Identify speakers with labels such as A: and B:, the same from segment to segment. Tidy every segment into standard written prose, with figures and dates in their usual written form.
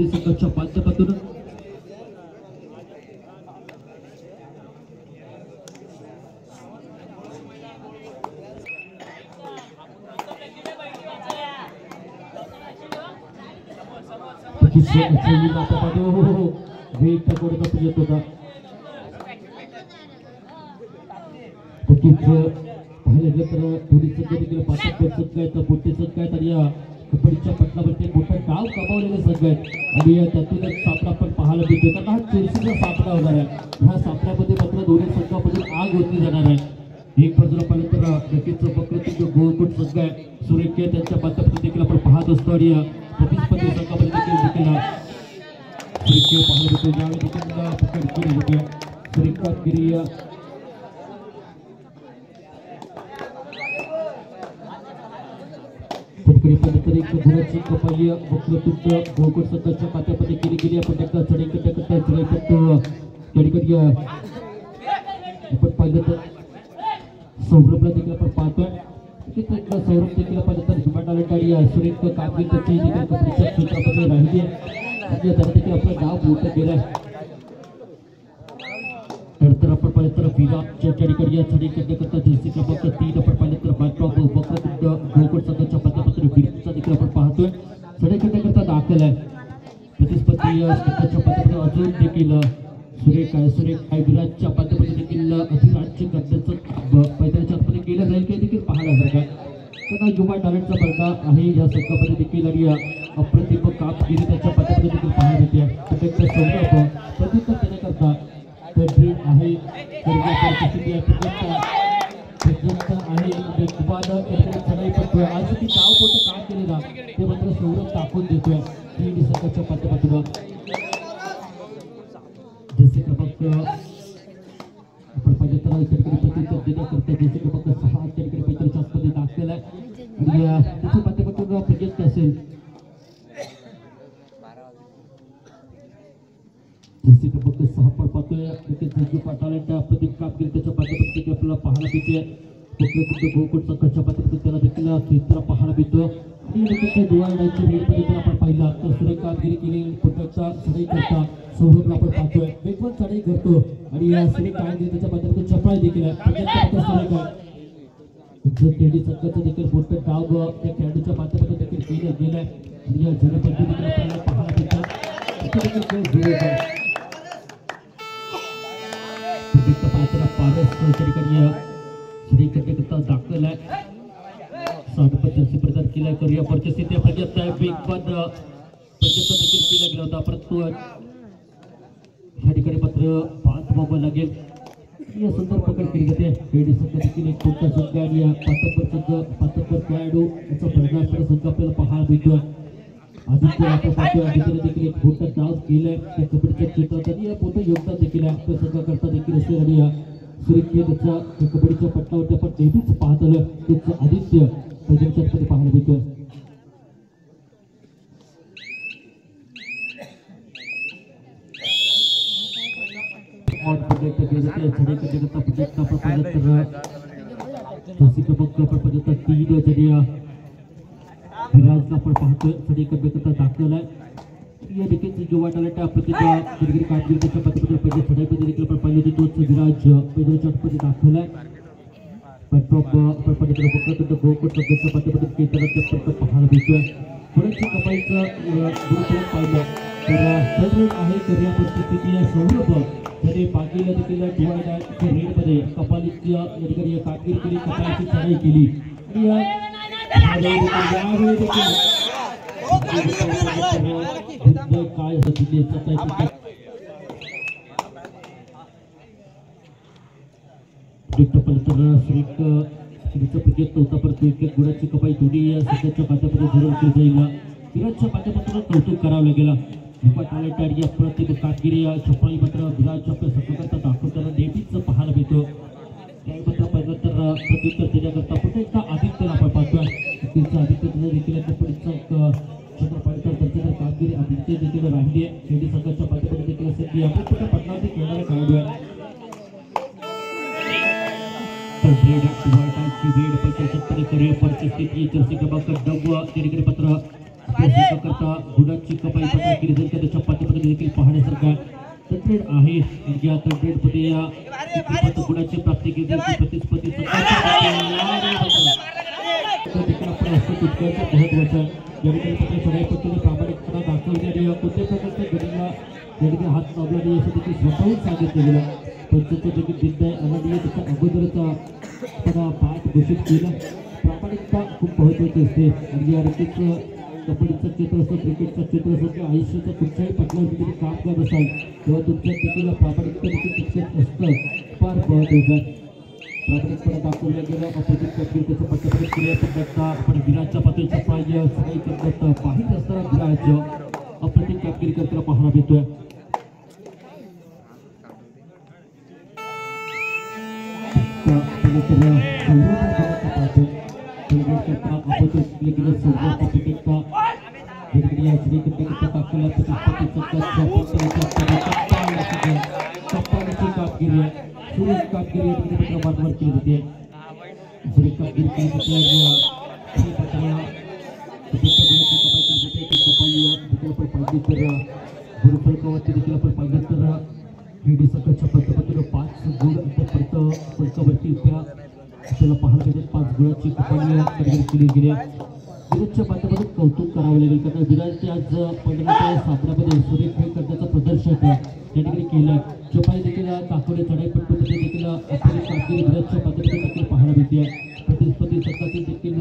A: दोन्ही संघाच्या माध्यमातून कबड्डीच्या पटलावरती मोठा डाव कमावलेले संघ आहेत आणि त्यातून एक सामना आपण पाहायला मिळतो कारण हा चुरशीचा सामना होणार आहे. ह्या सामन्यामध्ये मात्र दोन्ही संघामधून आग होती जाणार आहे. एक बाजूला पाहिलं तर नक्कीच वक्रतुंड गोकुळ संघ आहे सुरेख त्यांच्या माध्यमातून देखील आपण पाहत असतो आणि प्रतिस्पर्धी संघामध्ये देखील सुरेख पाहायला मिळतो ज्यावेळी देखील पकड होती सुरेखागिरी एक गुणाची कपाली वक्रतुंड गोकुळ संघाच्या माध्यमातून केली गेली. आपण एकदा आपण पाहिलं तर सौरभला देखील आपण पाहतोय सौरभ देखील पाहिलं तर हिमाटाला सुरेख कामगिरी त्याची देखील कबड्डीच्या क्षेत्रामध्ये राहिली आहे त्याला देखील आपलं नाव मोठं केलंय. तर आपण पाहिलं तर विराटच्या ठिकाणी या चढी करता जर्सी क्रमांक 3 आपण पाहिलं तर बॅकड्रॉप वक्रतुंड गोकुळ संघाच्या माध्यमातून विराटचा देखील आपण पाहतोय चढी करता दाखल आहे. प्रतिस्पर्धी संघाच्या माध्यमातून अजून देखील सुरेख विराटच्या माध्यमातून देखील अधिराज्य करण्याचं मैदानाच्या आतमध्ये केलं जाईल ते देखील पाहण्यासारखं आहे. युवा टॅलेंटचा स्पर्धा आहे या संघामध्ये देखील आणि अप्रतिम कामगिरी त्याच्या माध्यमातून देखील पाहायला मिळते. सौरभ प्रत्युत्तर देण्याकरता आहे चढाई करतोय आज ती नाव मोठं काम केलेला ते मात्र सौरभ टाकून देतोय तीन संघाच्या माध्यमातून. जसे क्रमांक आपण पाहिजे तर प्रत्युत्तर देण्याकरता जसे क्रमांक 6 पैतरच्या आतमध्ये दाखल आहे आणि त्याच्या माध्यमातून प्रयत्न असेल जसे क्रमांक 6 पण पाहतोय प्रदीप कामगिरी त्याच्या माध्यमातून आपल्याला पाहायला मिळते. गोकुळ संघाच्या माध्यमातून त्याला देखील चित्र पाहायला मिळतो आणि डोळ्याची रेडमध्ये जर आपण पाहिलं तर सुरेख कामगिरी केली पुढच्या चढाई करता सौरभला आपण पाहतोय वेगवान चढाई करतो आणि सुरेख कामगिरी त्याच्या माध्यमातून चपळाई देखील आहे. संघाचं देखील मोठं डाव त्या खेळाडूच्या माध्यमातून देखील केलं गेलंय आणि या जनपदी देखील आपल्याला पाहायला मिळतं. दाखल आहे जर्सी प्रदान केलाय करूया परिस्थिती प्रयत्न वेगवान प्रयत्न देखील केला गेला होता परंतु या ठिकाणी मात्र 5 बाबा लागेल या संदर्भ पकड केली जाते. खेळणी संघ देखील एक कोणता संघ आणि पातंबर खेळाडू याचा भरघोस संघ आपल्याला पाहायला मिळतोय. आदित्य आपण पाहतोय आदित्यने देखील एक मोठा डाव केलाय त्या कबड्डीच्या क्षेत्रात आणि मोठं योगदान देखील आहे आपल्या संघाकरता देखील असेल आणि सुरेख त्याच्या कबड्डीच्या पट्टावरती आपण नेहमीच पाहत आलं त्याचं आदित्य पैदलच्या पाहायला मिळतोय. विराजला आपण पाहतोय चढी करण्याकरता दाखल आहे या देखील युवा टॅलेंट प्रतिभा कामगिरी त्याच्या माध्यमातून पहिले चढाईमध्ये देखील आपण पाहिलं होती तोच विराज पैदलच्या आतमध्ये दाखल आहे. आपण पाहिलं वक्रतुंड गोकुळ संघाच्या माध्यमातून केंद्रात पाहायला मिळतोय. थोड्याशी कमाईचं गुरुत्व पाहिलं तर आहे तर या परिस्थितीत सौरभ त्याने मागील देखील रेडमध्ये कपालीची या ठिकाणी कामगिरी केली कपालीची चढाई केली काय प्रयत्न होता परंतु एक गुणाची कमाई दोन्ही या संघाच्या माध्यमातून जरूर केली जाईल. विराटच्या माध्यमातून कौतुक करावं लागेल. युवा टॅलेंट आणि अप्रतिम कामगिरी छपाई मात्र विराटच्या आपल्या संघाकरता दाखवताना नेहमीच पाहायला मिळतो. त्यावेळी मात्र पहिलं तर प्रत्युत्तर देण्याकरता पुन्हा एकदा आदित्यला आपण पाहतोय आदित्यने देखील चंद्रपाळकर कामगिरी आदित्य देखील राहिली आहे. खेळणी संघाच्या माध्यमातून देखील असेल की आपण कुठे पटणावरती खेळणारे खेळाडू आहे. परिस्थिती जर्सी क्रमांक 9 पत्र करता गुणाची कमाई पत्र केली जाईल त्याच्या पाठीमध्ये देखील पाहण्यासारखा तत्रेड आहे. या तत्रेडमध्ये या गुणाची प्राप्ती केली जाईल प्रतिस्पर्धी महत्वाचा पत्र प्रामाणिकपणा दाखवली आणि कोणत्या प्रकारच्या गडीला त्याने हात लावला नाही असं देखील स्वतःहून सांगितलं गेलं. पंचांचं देखील निर्णय अनानीय त्याच्या अगोदरचा पाठ घोषित केला. प्रामाणिकता खूप महत्वाची असते आणि या रीतीचं कबड्डीचं चित्र असो क्रिकेटचं चित्र असो किंवा आयुष्याचं कुठच्याही पटलावर तुम्ही काम करत असाल तेव्हा तुमच्या चुकीला प्रामाणिकता देखील तितकंच असतं फार महत्वाचं. प्रामाणिकपणा दाखवला गेला अपोजिट कबड्डी त्याचं पट्टपट केलं पण आता आपण विराजच्या पातळीचा पाहिजे सगळी करत पाहिजे असताना विराज अप्रतिम कामगिरी करताना पाहायला मिळतोय. विराजच्या माध्यमातून कौतुक करावं लागेल कारण विराजने आज पंढरपूरच्या सामन्यामध्ये सुरेख खेळ करण्याचं प्रदर्शन त्या ठिकाणी केलं. चोपाई देखील दाखवले चढाईपट्टूमध्ये देखील आपली कामगिरी विराजच्या माध्यमातून देखील पाहायला मिळते. प्रतिस्पर्धी संघातील देखील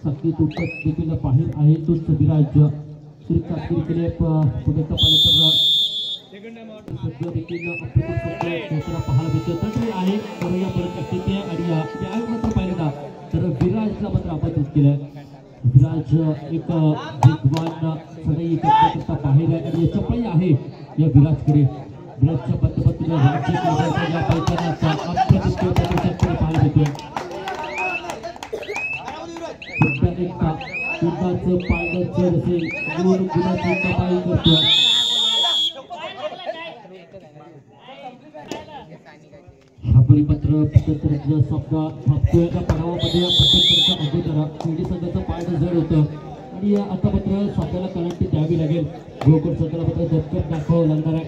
A: साखळी तुटत देखील बाहेर आहे तोच विराज सुरेख कामगिरी केली. पुण्याचा पाहिलं तर देखील पाहायला मिळते तरी आहे करूया परत स्थिती आणि त्यावेळी मात्र पाहिलं ना तर विराजला मात्र आमंत्रित केलं. विराज एक वेगवान चढाई करता बाहेर आहे आणि चपळी आहे या विराजकडे. विराजच्या माध्यमातून राज्य या पैलवानाचा अप्रतिम प्रदर्शन पाहायला मिळतोय. एकटा कुणाचं पाळणं जड असेल दोन गुणाची कमाई करतोय. पत्र पत्रच्या शब्दा थांबतोयच्या पडावामध्ये पत्रकारांच्या अगोदर खेळी संघाचं पायनं जड होतं आणि आता मात्र स्वतःला कलांटी द्यावी लागेल. गोकुळ संघाला मात्र दणकट दाखवावं लागणार आहे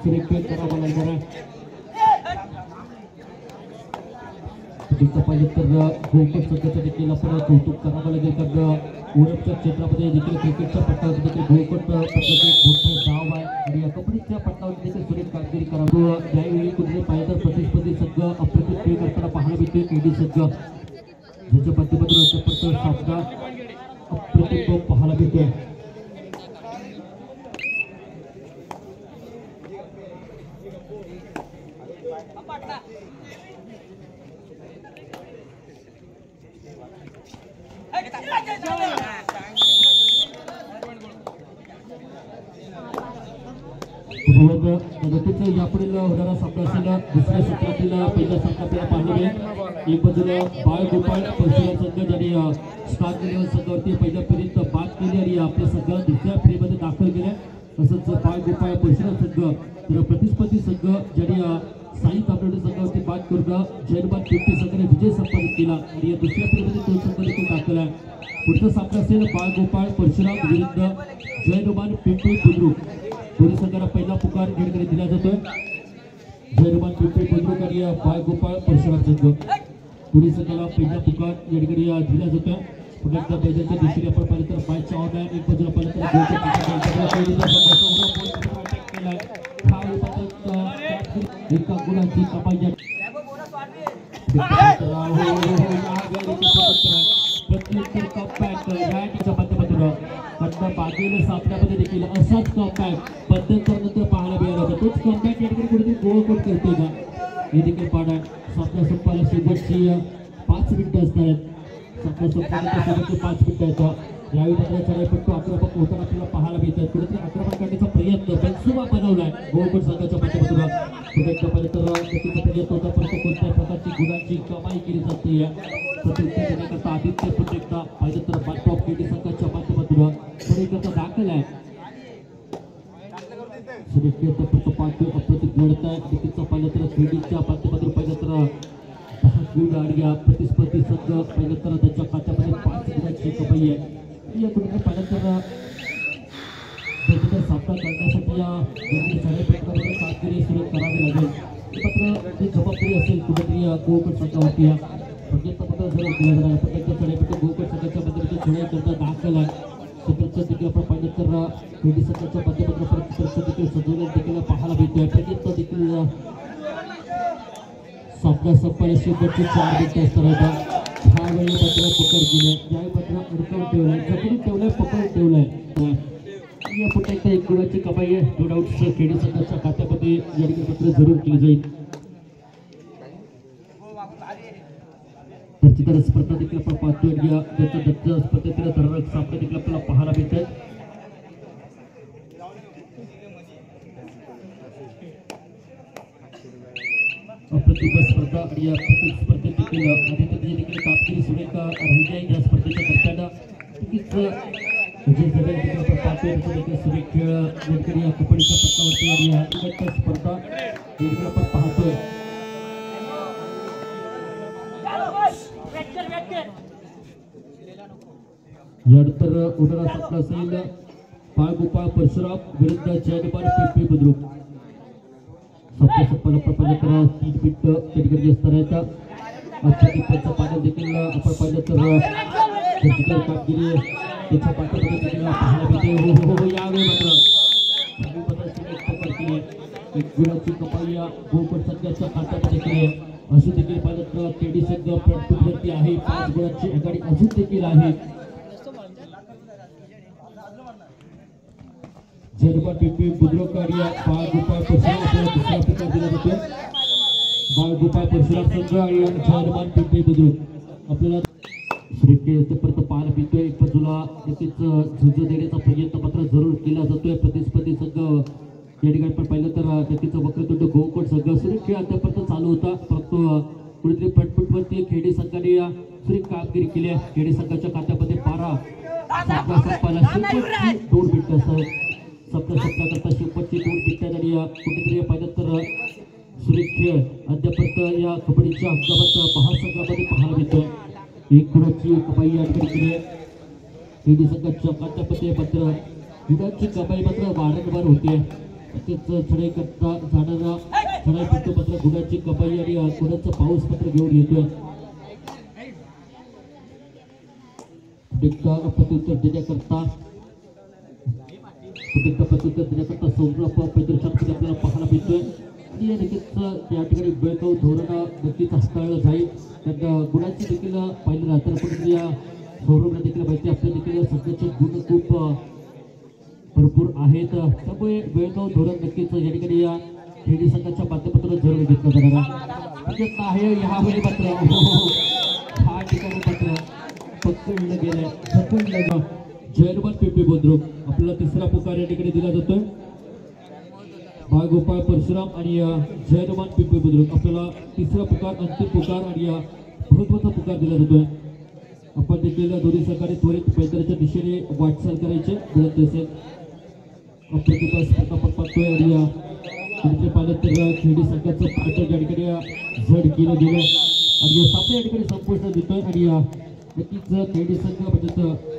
A: सुरेख खेळ करावा लागणार आहे. पाहिजे तर गोकुळ संघाचं देखील आपण कौतुक करावं लागेल कारण युरोपच्या क्षेत्रामध्ये देखील क्रिकेटच्या पट्टावर देखील गोकुळ पटलाचे मोठं गाव आहे आणि कबड्डीच्या पट्टावर देखील सुरेख कामगिरी करावं. त्यावेळी कुठे पाहिजे तर प्रतिस्पर्धी संघ अप्रतिम खेळ करताना पाहायला मिळते. केडी संघ ज्याच्या माध्यमातून सामना अप्रतिम पाहायला मिळतोय. यापुढील होणारा सामना असेल दुसऱ्या सत्रातील पहिल्या सामना पाहायला मिळेल. एक बाजूला बाळ गोपाळ परशुराम संघ ज्यांनी स्टार इलेव्हन संघावरती पहिल्या फेरीत बात केली आणि आपल्या संघ दुसऱ्या फेरीमध्ये दाखल केल्या. तसंच बाळ गोपाळ परशुराम संघ तर प्रतिस्पर्धी संघ ज्यांनी साई कापडे संघावरती बात करून जैनबाद पिंपरी संघाने विजय संपादित केला आणि या दुसऱ्या फेरीमध्ये दोन संघ देखील दाखल आहे. पुढचा सामना असेल बाळ गोपाळ परशुराम विरुद्ध जैनबाद पिंपरी बुद्रुक. दोन्ही संघाला पहिला पुकार ठिकाणी दिला जातोय. जैनबाद पिंपरी बुद्रुक आणि बाळ गोपाळ परशुराम संघ दोन्ही संघाला पहिला पुकार या ठिकाणी दिला जातोय. पुन्हा एकदा मैदानाच्या दिशेने आपण पाहिलं तर बायच्या ऑनलाईन एक बाजूला पाहिलं तर एका गुणाची कमाई प्रत्युत्तर कमबॅक या माध्यमातून बागेला सामन्यामध्ये देखील असाच कमबॅक पद्धतीनंतर पाहायला मिळाला. तोच कमबॅक या ठिकाणी कुठेतरी गोळकोट करतोय का हे देखील पाहणार. सामना संपायला शेवटची 5 मिनिटं असणार आहेत. सामना संपल्यानंतर शेवटचे 5 मिनिटं येतात. यावेळी मात्र चढाईपट्टू आक्रमक होताना आपल्याला पाहायला मिळतात. कुठेतरी आक्रमण करण्याचा प्रयत्न बनसुबा बनवलाय गोकुळ संघाच्या माध्यमातून. पुढे पाहिलं तर प्रयत्न होता परंतु कोणत्याही प्रकारची गुणांची कमाई केली जाते. प्रत्युत्तर आदित्य पुन्हा एकदा पाहिजे तर बाटॉप केडी संघाच्या माध्यमातून करता दाखल आहे. अप्रतिम लढत आहे. तिकीटचा पाहिलं तर केडीच्या माध्यमातून पाहिलं तर प्रतिस्पर्धी संघ पाहिलं तर त्याच्या खात्यामध्ये 5 गुणांची कमाई आहे. या कुठे पाहिलं तर त्याच्याकडे सामना करण्यासाठी या छायाचित्रामध्ये कामगिरी सुरू करावी लागेल. मात्र ती जबाबदारी असेल कुठेतरी गोकुळ संघावरती. प्रयत्न मात्र जरूर केला जाणार. प्रत्येक छायाचित्र गोकुळ संघाच्या मध्येची खेळ करता दाखल आहे. चित्रचं देखील आपण पाहिलं तर खेळी संघाच्या माध्यमातून चित्रचं देखील सजवलं देखील पाहायला मिळतोय. प्रयत्न देखील सामना संपायला शेवटचे 4 मिनिटं असणार. ह्यावेळी मात्र पकड केले, यावेळी मात्र अडकवून ठेवलंय, जपून ठेवलंय, पकडून ठेवलंय. या पुन्हा एकदा 1 गुणाची कमाई आहे. नो डाऊट खेळी संघाच्या खात्यामध्ये या ठिकाणी मात्र जरूर केली जाईल. तर स्पर्धा देखील आपण पाहतोय. या त्याच्या स्पर्धेतील थरारक सामने देखील आपल्याला पाहायला मिळत आहेत. अप्रतिम स्पर्धा आणि या प्रत्येक स्पर्धेत देखील आदित्यची देखील कामगिरी सुरेख राहिली आहे. या स्पर्धेच्या दरम्यान नक्कीच विजय झाले देखील आपण पाहतोय. देखील सुरेख खेळ या कबड्डीच्या पट्टावरती आणि या स्पर्धा देखील आपण पाहतोय. यानंतर उडाला सामना असेल बाळगोपाळ परशुराम विरुद्ध जयकुमार पिंपरी बुद्रुक. संपला पाहिजे तर 3 मिनिटं त्या ठिकाणी असणार आहेत. आजच्या पाण्यात देखील आपण पाहिलं तर कामगिरी त्याच्या पाठीमध्ये देखील पाहायला मिळते. हो यावेळी मात्र 1 गुणाची कमाई या गोकुळ संघाच्या खात्यामध्ये देखील अजून देखील पाहिलं तर केडी संघ प्रत्येकवरती आहे. 5 गुणाची आघाडी अजून देखील आहे. जयकुमार पिंपरी बुद्रुक आणि बाळगोपाळ परशुराम आपल्याला दुसरा प्रकार दिला जातो. बाळगोपाळ परशुराम संघ आणि जयकुमार पिंपरी बुद्रुक आपल्याला परत पाहायला मिळतोय. एक बाजूला नक्कीच झुंज देण्याचा प्रयत्न मात्र जरूर केला जातोय. प्रतिस्पर्धी संघ या ठिकाणी पण पाहिलं तर नक्कीच वक्रतुंड गोकुळ संघ सुरेख खेळ अद्यापर्यंत चालू होता. परंतु कुठेतरी पटपटवरती खेडी संघाने सुरेख कामगिरी केली आहे. खेडी संघाच्या खात्यामध्ये 12 संपायला 2 मिनिटं असतात. सप्ता करता शेवटची 2 मिनिटं आणि कुठेतरी पाहिलं तर सुरेख खेळ अद्यापर्यंत या कबड्डीच्या हंगामात महासंघामध्ये पाहायला मिळतोय. 1 गुणाची कमाई या ठिकाणी केली आहे. खेडी संघाच्या खात्यामध्ये मात्र गुणाची कमाई मात्र वारंवार होते. तेच चढाई करता जाणारा चढाई करतो मात्र गुणाची कमाई आणि गुणाचा पाऊस मात्र घेऊन येतोय. प्रत्युत्तर देण्याकरता सौरभ प्रदर्शन आपल्याला पाहायला मिळतोय. आणि नक्कीच या ठिकाणी बेळगाव धोरण नक्कीच हाताळलं जाईल. तर गुणाची देखील पाहिलं ना तर कुठेतरी या सौरभला देखील माहिती आपल्या देखील सध्याचे गुण खूप भरपूर आहेत. त्यामुळे बेळगाव धोरण नक्कीच या ठिकाणी या खेडी संघाच्या माध्यमातून जरूर घेतलं जाणार आहे. ह्यावेळी मात्र हा ठिकाणी मात्र पकडलं गेलंय, पकडलं. जयकुमार पिंपरी बुद्रुक आपल्याला तिसरा पुकार या ठिकाणी दिला जातोय. बाळगोपाळ परशुराम आणि जयकुमार पिंपरी बुद्रुक आपल्याला तिसरा पुकार, अंतिम पुकार आणि महत्वाचा पुकार दिला जातोय. आपण देखील दोन्ही सहकारी त्वरित पैदलच्या दिशेने वाटचाल करायचे विनंती असेल. अप्रतिम स्पर्धा आपण पाहतोय आणि पालक तर खेडी संघाचं पार्टन या ठिकाणी झड केलं गेलं आणि सामना या ठिकाणी संपुष्ट देतोय. आणि नक्कीच खेडी संघ म्हणजे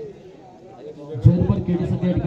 A: जयकुमार खेडी संघ